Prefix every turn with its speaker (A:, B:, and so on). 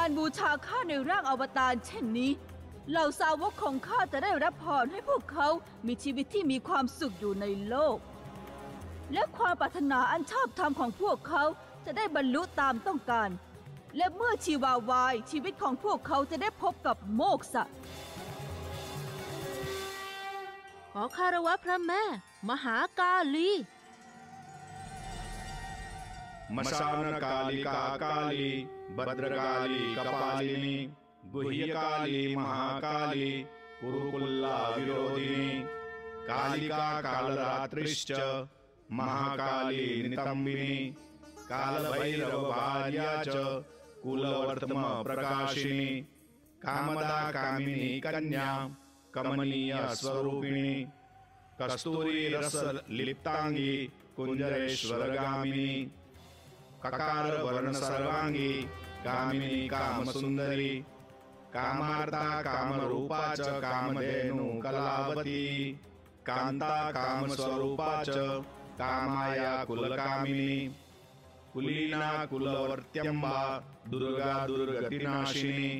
A: การบูชาข้าในร่างอวตารเช่นนี้เหล่าสาวกของข้าจะได้รับพรให้พวกเขามีชีวิตที่มีความสุขอยู่ในโลกและความปรารถนาอันชอบธรรมของพวกเขาจะได้บรรลุตามต้องการและเมื่อชีวาวายชีวิตของพวกเขาจะได้พบกับโมกษะ
B: ขอคารวะพระแม่มหากาลี
C: มสานกาลิกากาลีบัดรกาลีกปาลินีกุหยกาลีมหากาลีกุรุคุลลาวิโรธินีกาลิกาคาลราตริश्चมหากาลีนิตัมบินีกาลไวรวภารยาचกุลวัตมประกาชินีกามดาคามินีกัญญากมณียสวรูปิณีกस्तूरी रस लिप्तांगी कुंजरेश्वरगामिनी ककार वर्ण सर्वांगी कामिनी काम सुंदरी कामार्ता काम रूपा च कामधेनु कलावती कांता काम स्वरूपा च कामाया कुलकामिनी कुलीना कुलवर्त्यंबा दुर्गा दुर्गतिनाशिनी